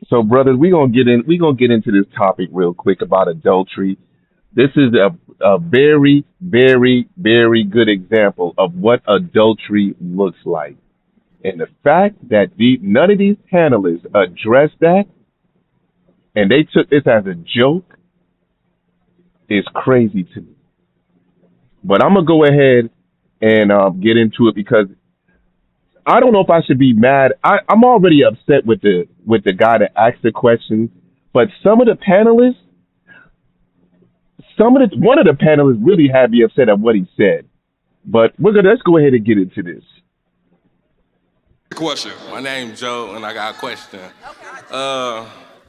So, brothers, we gonna get into this topic real quick about adultery. This is a very, very, very good example of what adultery looks like. And the fact that none of these panelists addressed that and they took this as a joke is crazy to me. But I'm gonna go ahead and get into it because I don't know if I should be mad. I'm already upset with the guy that asked the question, but some of the panelists, one of the panelists really had me upset at what he said. But let's go ahead and get into this. Question. My name's Joe, and I got a question.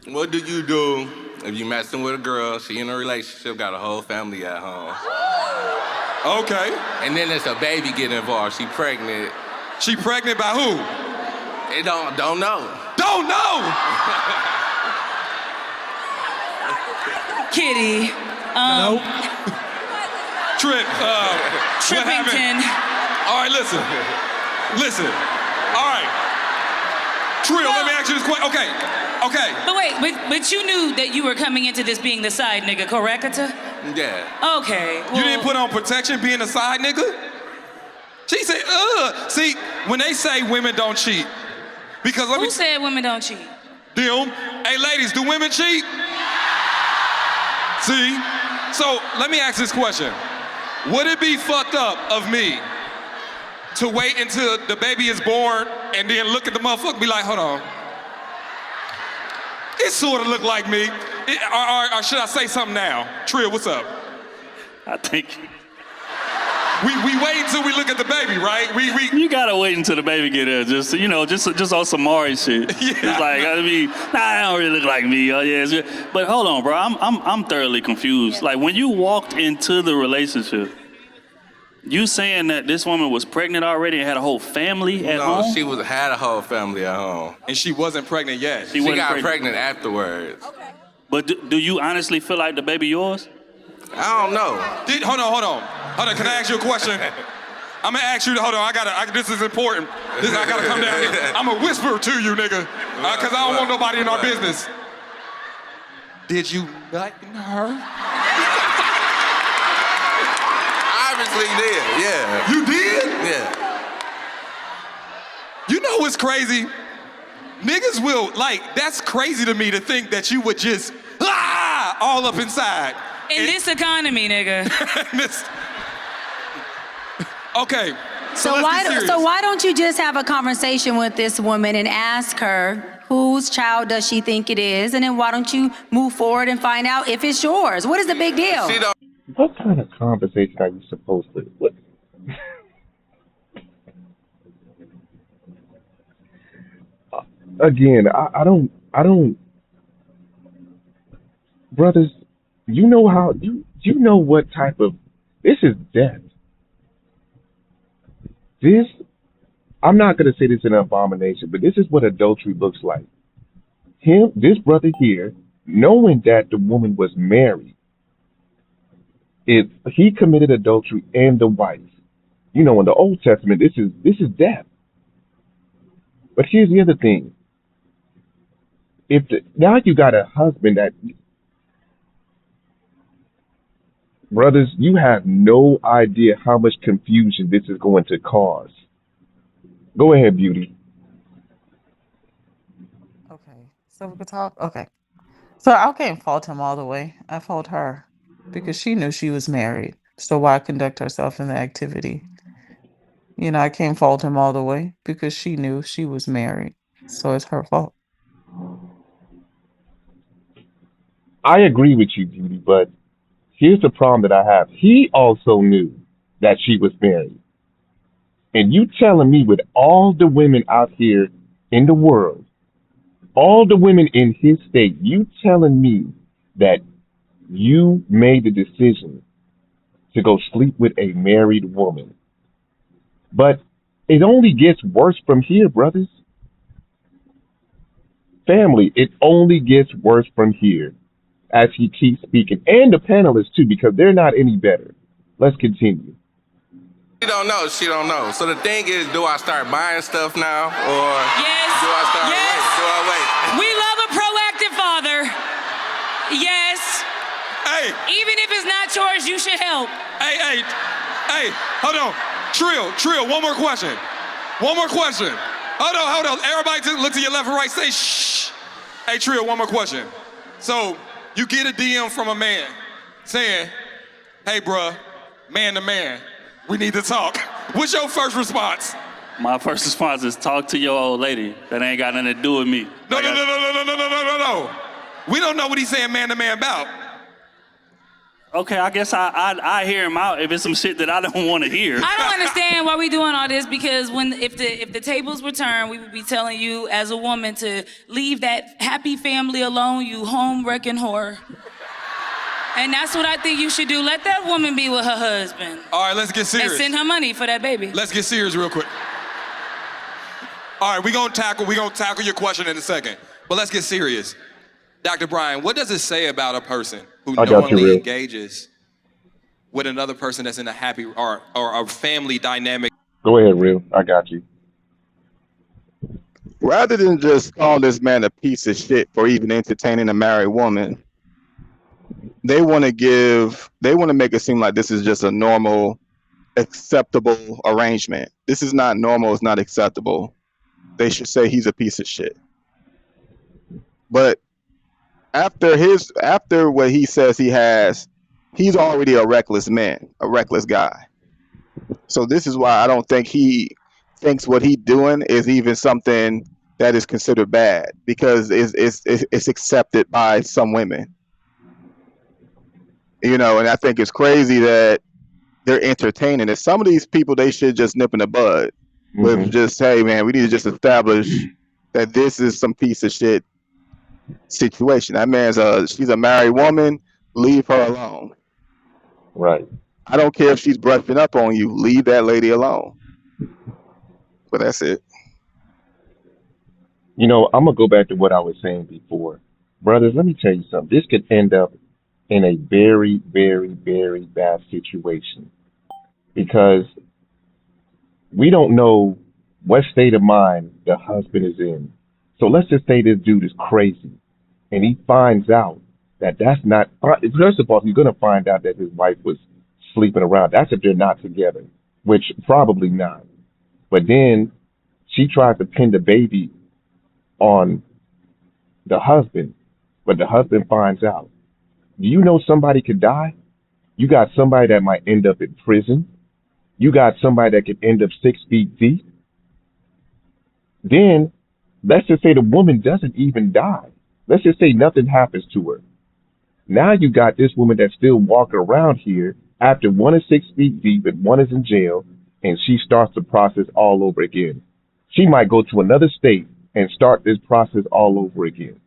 What do you do if you messing with a girl, she in a relationship, got a whole family at home? Okay. And then there's a baby getting involved. She pregnant. She pregnant by who? They don't know. Don't know! Kitty. Nope. Trip. Trippington. All right, listen. All right. Trill, let me ask you this question. Okay. But wait, but you knew that you were coming into this being the side nigga, correct? Yeah. Okay. Well, You didn't put on protection being a side nigga? She said, ugh. See, when they say women don't cheat, because who said women don't cheat? Them. Hey, ladies, do women cheat? See? So, let me ask this question. Would it be fucked up of me to wait until the baby is born and then look at the motherfucker and be like, hold on. It sort of look like me. Or should I say something now? Trill, what's up? I think we wait until we look at the baby, right? you gotta wait until the baby get there. Just on some Maury shit. Yeah. It's like that don't really look like me. Oh yeah, but hold on, bro. I'm thoroughly confused. Like when you walked into the relationship, you saying that this woman was pregnant already and had a whole family at home? No, she had a whole family at home. And she wasn't pregnant yet. She got pregnant afterwards. Okay. But do you honestly feel like the baby yours? I don't know. Hold on. Can I ask you a question? I'm gonna ask you. Hold on. This is important. I gotta come down here. I'm gonna whisper to you, nigga, cause I don't want nobody in our business. Did you nut in her? Obviously did. Yeah. You did? Yeah. You know what's crazy? Niggas will that's crazy to me to think that you would just all up inside. In this economy, nigga. Okay. So why don't you just have a conversation with this woman and ask her whose child does she think it is, and then why don't you move forward and find out if it's yours? What is the big deal? What kind of conversation are you supposed to? What? Again, I don't. Brothers, you know how you know what type of this is death. I'm not gonna say this is an abomination, but this is what adultery looks like. This brother here, knowing that the woman was married, if he committed adultery and the wife, in the Old Testament, this is death. But here's the other thing: now you got a husband that. Brothers, you have no idea how much confusion this is going to cause. Go ahead, Beauty. Okay, so we could talk? Okay. So I can't fault him all the way. I fault her because she knew she was married. So why conduct herself in the activity? I can't fault him all the way because she knew she was married. So it's her fault. I agree with you, Beauty, but here's the problem that I have. He also knew that she was married. And you telling me with all the women out here in the world, all the women in his state, you telling me that you made the decision to go sleep with a married woman. But it only gets worse from here, brothers. Family, it only gets worse from here as he keeps speaking. And the panelists, too, because they're not any better. Let's continue. She don't know. So the thing is, do I start buying stuff now? Or yes. do I start yes. wait? Do I wait? We love a pro first, you should help. Hey, hold on. Trill, one more question. Hold on. Everybody look to your left and right, say shh. Hey, Trill, one more question. So, you get a DM from a man saying, hey, bruh, man to man, we need to talk. What's your first response? My first response is talk to your old lady. That ain't got nothing to do with me. No. We don't know what he's saying man to man about. Okay, I guess I hear him out if it's some shit that I don't want to hear. I don't understand why we doing all this, because if the tables were turned, we would be telling you as a woman to leave that happy family alone, you home wrecking whore. And that's what I think you should do. Let that woman be with her husband. All right, let's get serious. And send her money for that baby. Let's get serious real quick. All right, we're gonna tackle your question in a second, but let's get serious. Dr. Brian, what does it say about a person who knowingly engages with another person that's in a happy or a family dynamic? Go ahead, Real. I got you. Rather than just call this man a piece of shit for even entertaining a married woman, they want to make it seem like this is just a normal, acceptable arrangement. This is not normal. It's not acceptable. They should say he's a piece of shit. But after what he says he has, he's already a reckless man, a reckless guy. So this is why I don't think he thinks what he's doing is even something that is considered bad, because it's accepted by some women. You know, and I think it's crazy that they're entertaining it. Some of these people, they should just nip in the bud with just, hey man, we need to just establish that this is some piece of shit situation. That she's a married woman, leave her alone. Right. I don't care if she's brushing up on you, leave that lady alone. But that's it. You know, I'm going to go back to what I was saying before. Brothers, let me tell you something. This could end up in a very, very, very bad situation, because we don't know what state of mind the husband is in. So let's just say this dude is crazy and he finds out that that's not, first of all, he's going to find out that his wife was sleeping around. That's if they're not together, which probably not. But then she tries to pin the baby on the husband, but the husband finds out. Do you know somebody could die? You got somebody that might end up in prison. You got somebody that could end up 6 feet deep. Then let's just say the woman doesn't even die. Let's just say nothing happens to her. Now you got this woman that's still walking around here after one is 6 feet deep and one is in jail, and she starts the process all over again. She might go to another state and start this process all over again.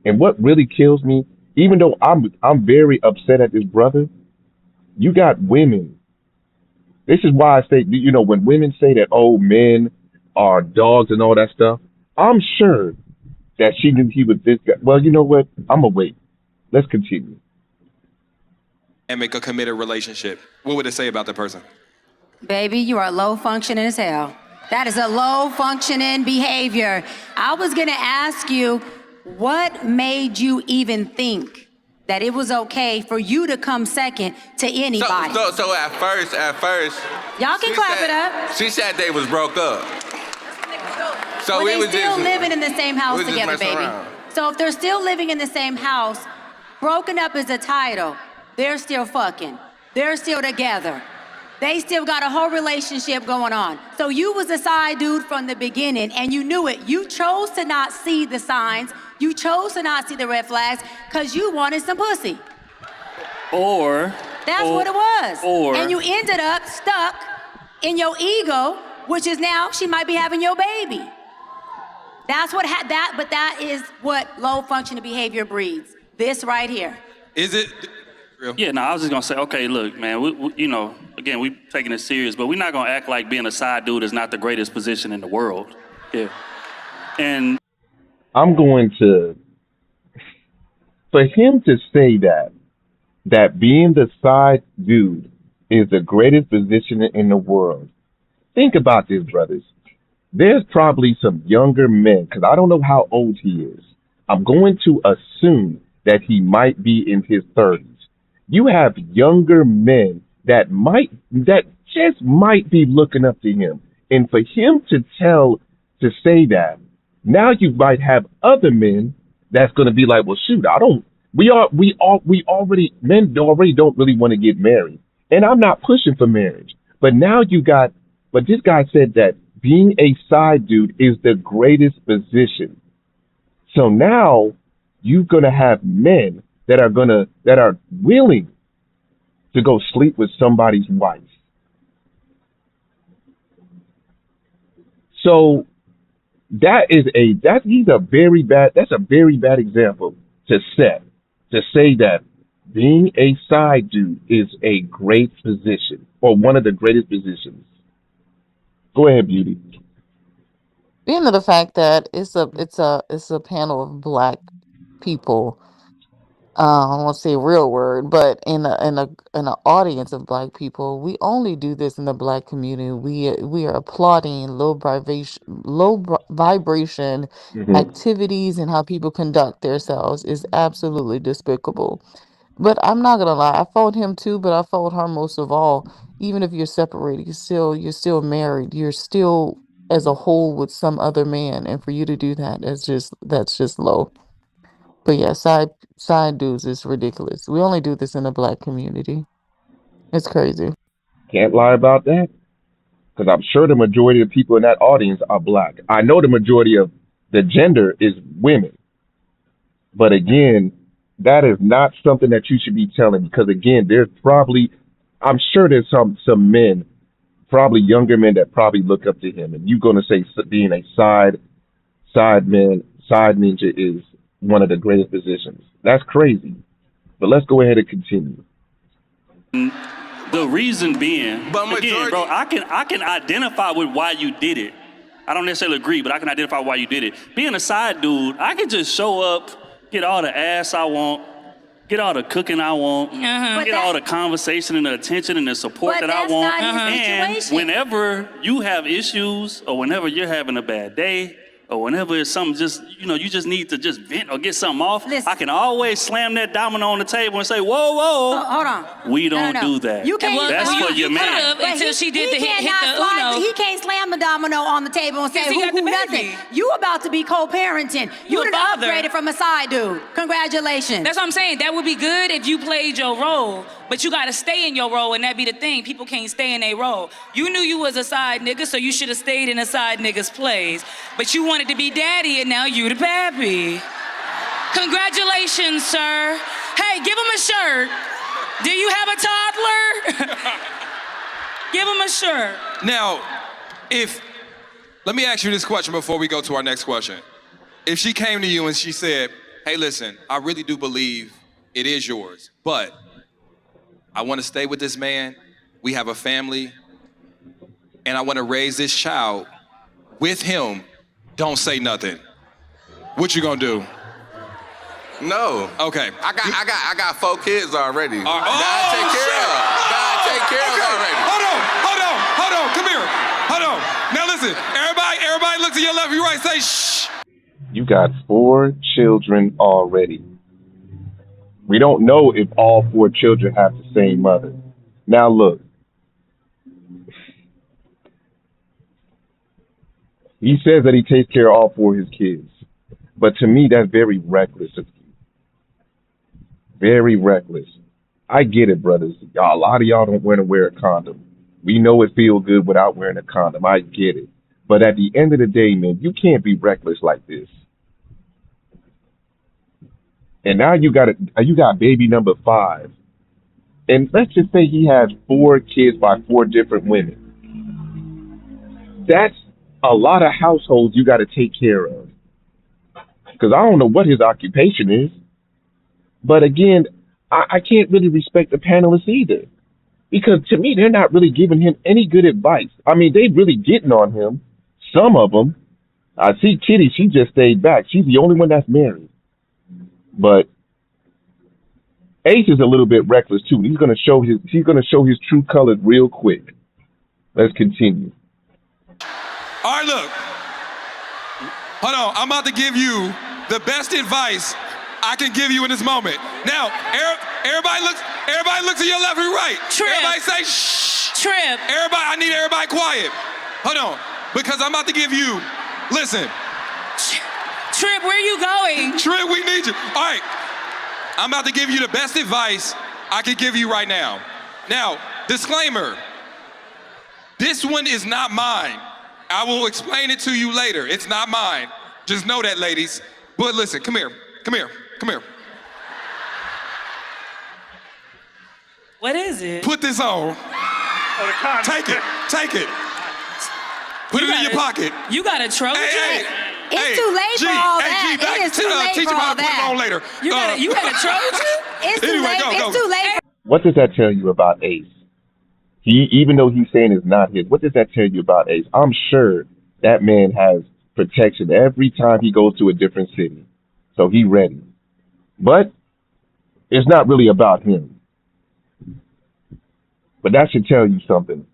And what really kills me, even though I'm very upset at this brother, you got women. This is why I say, you know, when women say that, oh, men are dogs and all that stuff, I'm sure that she knew he was this guy. Well, you know what? I'm going to wait. Let's continue. And make a committed relationship. What would it say about the person? Baby, you are low functioning as hell. That is a low functioning behavior. I was going to ask you, what made you even think that it was okay for you to come second to anybody? So at first, y'all can clap it up. She said they was broke up. So well, we they was still just living in the same house we was together, just messing baby. around. So if they're still living in the same house, broken up is a title. They're still fucking. They're still together. They still got a whole relationship going on. So you was a side dude from the beginning, and you knew it. You chose to not see the signs. You chose to not see the red flags because you wanted some pussy. That's what it was. And you ended up stuck in your ego, which is now she might be having your baby. That's what but that is what low functioning behavior breeds. This right here. Is it real? Yeah, no, I was just gonna say, okay, look, man, we you know, again, we taking it serious, but we're not gonna act like being a side dude is not the greatest position in the world. Yeah. And I'm going to, for him to say that being the side dude is the greatest position in the world. Think about this, brothers. There's probably some younger men, because I don't know how old he is. I'm going to assume that he might be in his 30s. You have younger men that just might be looking up to him. And for him to say that, now you might have other men that's going to be like, well, shoot, I don't. We already men already don't really want to get married, and I'm not pushing for marriage. But now you got, but this guy said that being a side dude is the greatest position. So now you're gonna have men that are willing to go sleep with somebody's wife. So that's a very bad example to set to say that being a side dude is a great position or one of the greatest positions. Go ahead, Beauty. Being to the fact that it's a panel of black people. I won't say a real word, but in an audience of black people, we only do this in the black community. We are applauding low vibration Hmm. activities, and how people conduct themselves is absolutely despicable. But I'm not gonna lie, I followed him too, but I followed her most of all. Even if you're separated, you're still married. You're still as a whole with some other man, and for you to do that, that's just low. But yeah, side dudes is ridiculous. We only do this in the black community. It's crazy. Can't lie about that because I'm sure the majority of people in that audience are black. I know the majority of the gender is women, but again, that is not something that you should be telling because again, there's probably, I'm sure there's some men, probably younger men that probably look up to him, and you're gonna say being a side man, side ninja is one of the greatest positions. That's crazy. But let's go ahead and continue. The reason being, But again, majority, bro, I can identify with why you did it. I don't necessarily agree, but I can identify why you did it. Being a side dude, I can just show up, get all the ass I want, get all the cooking I want, Uh-huh. get all the conversation and the attention and the support But that I that's want. not his And situation. whenever you have issues or whenever you're having a bad day or whenever it's something just, you just need to just vent or get something off, Listen. I can always slam that domino on the table and say, whoa, whoa, Hold on. we don't No. do that. You can't. That's well, for you your man. could've But until she did he the hit cannot the slide, Uno. He can't slam the domino on the table and say, Because he got the nothing. baby. You about to be co-parenting. You a done father. upgraded from a side dude. Congratulations. That's what I'm saying. That would be good if you played your role, but you gotta stay in your role, and that be the thing. People can't stay in their role. You knew you was a side nigga, so you should have stayed in a side nigga's place. But you wanted to be daddy, and now you the pappy. Congratulations, sir. Hey, give him a shirt. Do you have a toddler? Give him a shirt. Now, let me ask you this question before we go to our next question. If she came to you and she said, hey, listen, I really do believe it is yours, but I want to stay with this man, we have a family, and I want to raise this child with him, don't say nothing. What you gonna do? no. Okay. I got 4 kids already. Oh, God take care shit. of. God take care of Okay. already. Hold on, come here. Hold on. Now listen, everybody look to your left, your right, say shh. You got 4 children already. We don't know if all 4 children have the same mother. Now look, he says that he takes care of all 4 of his kids. But to me, that's very reckless of you. Very reckless. I get it, brothers. Y'all, a lot of y'all don't want to wear a condom. We know it feels good without wearing a condom. I get it. But at the end of the day, man, you can't be reckless like this. And now you got baby number 5. And let's just say he has 4 kids by 4 different women. That's a lot of households you got to take care of. Because I don't know what his occupation is. But again, I can't really respect the panelists either. Because to me, they're not really giving him any good advice. I mean, they really getting on him. Some of them. I see Kitty, she just stayed back. She's the only one that's married. But Ace is a little bit reckless too. He's gonna show his true colors real quick. Let's continue. All right, look. Hold on, I'm about to give you the best advice I can give you in this moment. Now, everybody looks, Everybody look to your left and right. Trip. Everybody say shh. Trip. Everybody, I need everybody quiet. Hold on, because I'm about to give you, listen. Trip, where you going? Trip, we need you. All right, I'm about to give you the best advice I could give you right now. Now, disclaimer, this one is not mine. I will explain it to you later. It's not mine. Just know that, ladies. But listen, come here, come here, come here. What is it? Put this on. Take it, take it. Put it in your pocket. You got a Trojan? It's too late for all that. It is too late teach for him how all to put it on that. later. You got a Trojan? It's too Anyway, late. go. It's too late. What does that tell you about Ace? Even though he's saying it's not his, what does that tell you about Ace? I'm sure that man has protection every time he goes to a different city. So he ready. But it's not really about him. But that should tell you something.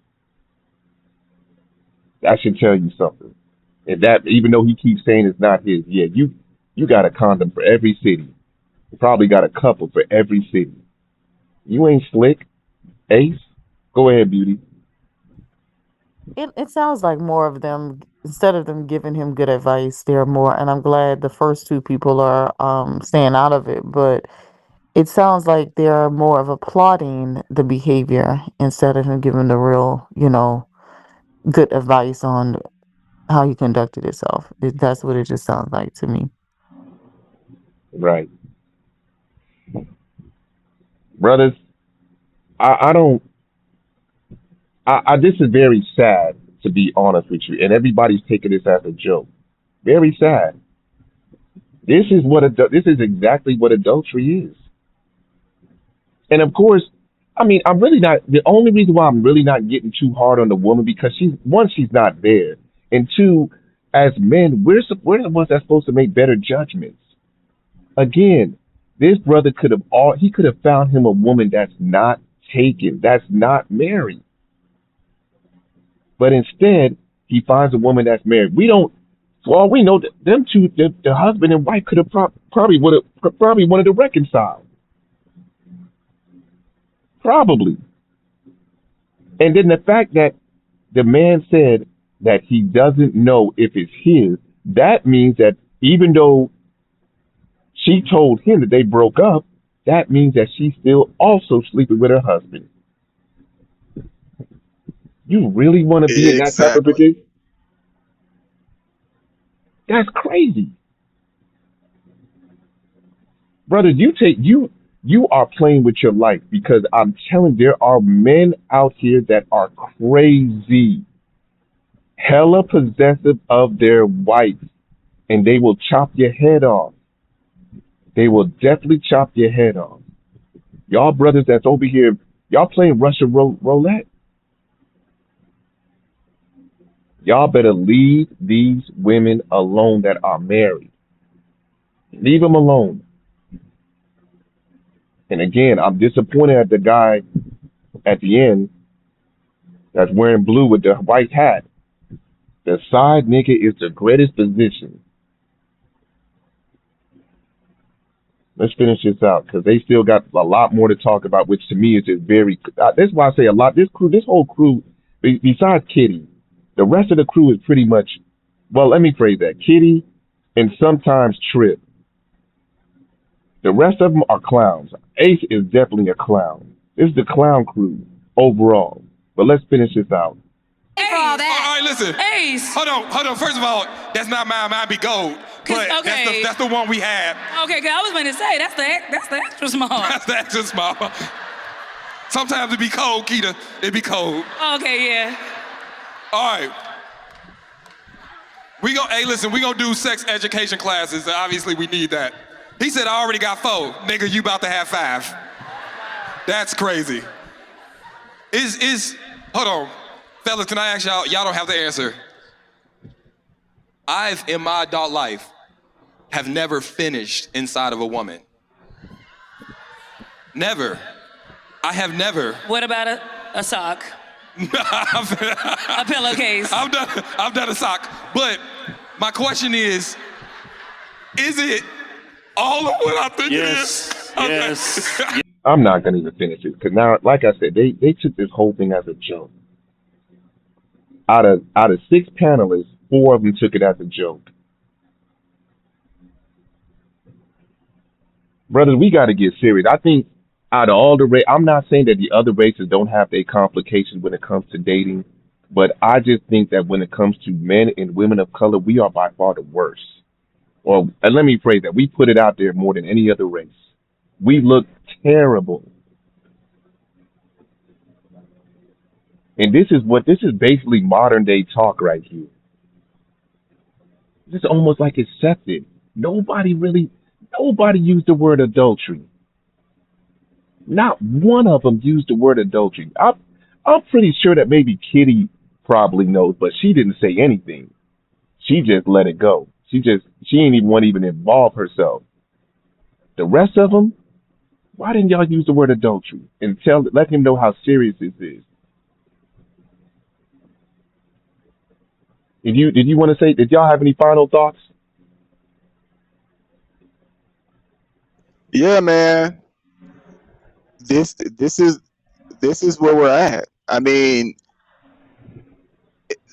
That should tell you something. And that, even though he keeps saying it's not his, yeah, you got a condom for every city. You probably got a couple for every city. You ain't slick, Ace. Go ahead, Beauty. It sounds like more of them, instead of them giving him good advice, they're more, and I'm glad the first two people are staying out of it, but it sounds like they're more of applauding the behavior instead of him giving the real, good advice on how he conducted himself. That's what it just sounds like to me. Right. Brothers, this is very sad, to be honest with you, and everybody's taking this as a joke. Very sad. This is exactly what adultery is. And of course, I'm really not, the only reason why I'm really not getting too hard on the woman, because she's not there. And two, as men, we're the ones that's supposed to make better judgments. Again, this brother could have found him a woman that's not taken, that's not married. But instead, he finds a woman that's married. For all we know, them two, the husband and wife could have probably wanted to reconcile. Probably. And then the fact that the man said that he doesn't know if it's his, that means that even though she told him that they broke up, that means that she's still also sleeping with her husband. You really want to be in that type of position? That's crazy. Brother, you are playing with your life, because I'm telling you, there are men out here that are crazy, hella possessive of their wife, and they will chop your head off. They will definitely chop your head off. Y'all brothers that's over here, y'all playing Russian roulette. Y'all better leave these women alone that are married. Leave them alone. And again, I'm disappointed at the guy at the end that's wearing blue with the white hat. The side nigga is the greatest position. Let's finish this out, because they still got a lot more to talk about, which to me is just very. That's why I say a lot. This whole crew, besides Kitty, the rest of the crew is pretty much. Well, let me phrase that: Kitty and sometimes Trip. The rest of them are clowns. Ace is definitely a clown. This is the clown crew overall. But let's finish this out. Ace. All right, listen. Ace. Hold on. First of all, that's not mine. Mine be gold. But okay. that's the one we had. Okay, cause I was going to say that's the extra small. That's the extra small. Sometimes it be cold, Keita. It be cold. Okay, yeah. All right. Hey, listen, we gonna do sex education classes. Obviously, we need that. He said, I already got 4. Nigga, you about to have 5. That's crazy. Hold on. Fellas, can I ask y'all don't have to answer. In my adult life, have never finished inside of a woman. Never. I have never. What about a sock? A pillowcase? I've done a sock. But my question is it all of what I think it is? Yes. I'm not gonna even finish it because now, like I said, they took this whole thing as a joke. Out of six panelists, four of them took it as a joke. Brothers, we got to get serious. I think out of all the I'm not saying that the other races don't have their complications when it comes to dating, but I just think that when it comes to men and women of color, we are by far the worst. Or let me phrase that: we put it out there more than any other race. We look terrible, and this is basically modern day talk right here. It's almost like accepted. Nobody really, nobody used the word adultery. Not one of them used the word adultery. I'm pretty sure that maybe Kitty probably knows, but she didn't say anything. She just let it go. She ain't even want to even involve herself. The rest of them, why didn't y'all use the word adultery and let him know how serious this is? Did you want to say? Did y'all have any final thoughts? Yeah, man. This is where we're at. I mean,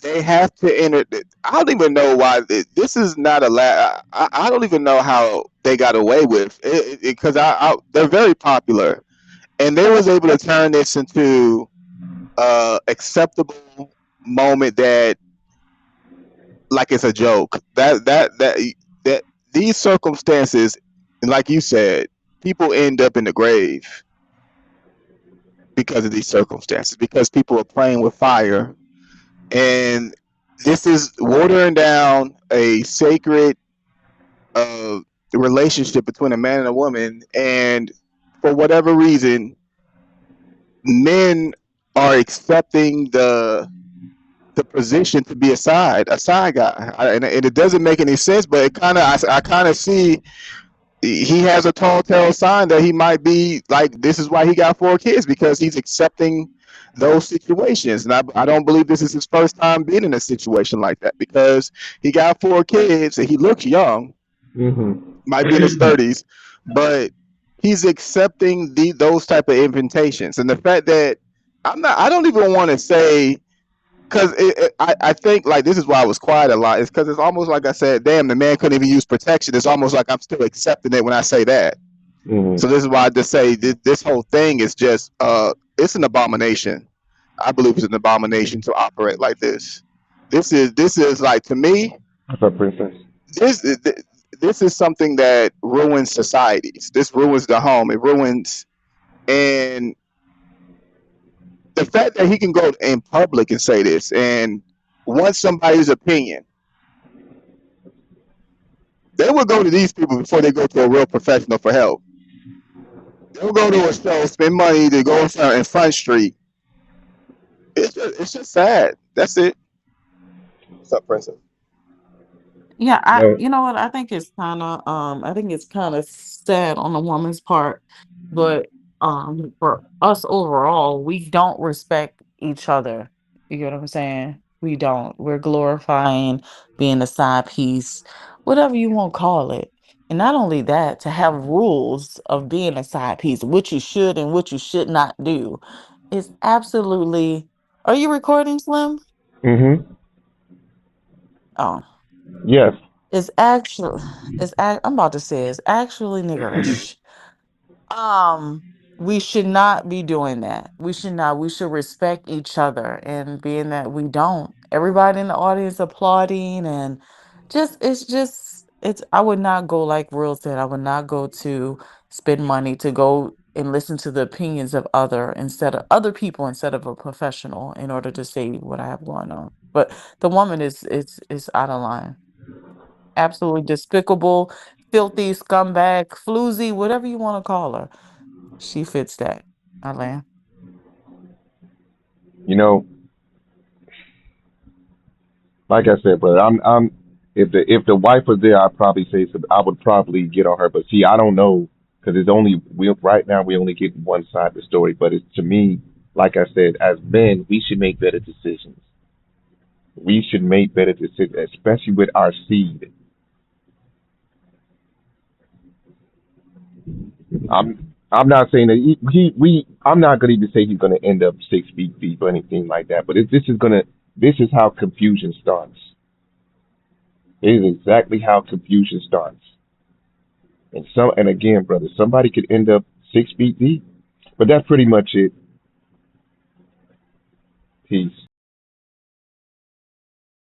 they have to enter. I don't even know why this is not a. I don't even know how they got away with it because they're very popular, and they was able to turn this into acceptable moment that like it's a joke. That these circumstances, like you said, people end up in the grave because of these circumstances because people are playing with fire, and this is watering down a sacred uh, relationship between a man and a woman, and for whatever reason men are accepting the position to be a side guy, and it doesn't make any sense. But it kind of, I kind of see he has a tall tale sign that he might be like this is why he got four kids because he's accepting those situations, and I don't believe this is his first time being in a situation like that because he got four kids and he looks young, might be in his 30s, but he's accepting those type of invitations, and the fact that I don't even want to say because I think like this is why I was quiet a lot. It's because it's almost like I said, damn, the man couldn't even use protection. It's almost like I'm still accepting it when I say that. So this is why I just say this whole thing is just it's an abomination. I believe it's an abomination to operate like this. This is like to me What's up, princess? this this is something that ruins societies. This ruins the home. It ruins and the fact that he can go in public and say this and want somebody's opinion, they will go to these people before they go to a real professional for help. They'll go to a show, spend money to go in Front Street. It's just sad. That's it. What's up, Princess? Yeah, No. you know what? I think it's kind of sad on the woman's part, but for us overall, we don't respect each other. You get what I'm saying? We don't. We're glorifying being a side piece, whatever you want to call it. And not only that, to have rules of being a side piece, what you should and what you should not do, is absolutely. Are you recording, Slim? Mm-hmm. Oh. Yes. It's actually I'm about to say it's actually niggerish. Um, we should not be doing that. We should not. We should respect each other. And being that we don't, everybody in the audience applauding and it's I would not go like Real said, I would not go to spend money to go and listen to the opinions of other people instead of a professional in order to say what I have going on. But the woman is out of line. Absolutely despicable, filthy, scumbag, floozy, whatever you want to call her. She fits that. Alan. You know, like I said, brother, if the wife was there, I'd probably say something. I would probably get on her. But see, I don't know because it's only we right now we only get one side of the story. But it's to me, like I said, as men, we should make better decisions. We should make better decisions, especially with our seed. I'm I'm not saying that I'm not going to even say he's going to end up 6 feet deep or anything like that. But this is how confusion starts. It is exactly how confusion starts. And again, brother, somebody could end up 6 feet deep. But that's pretty much it. Peace.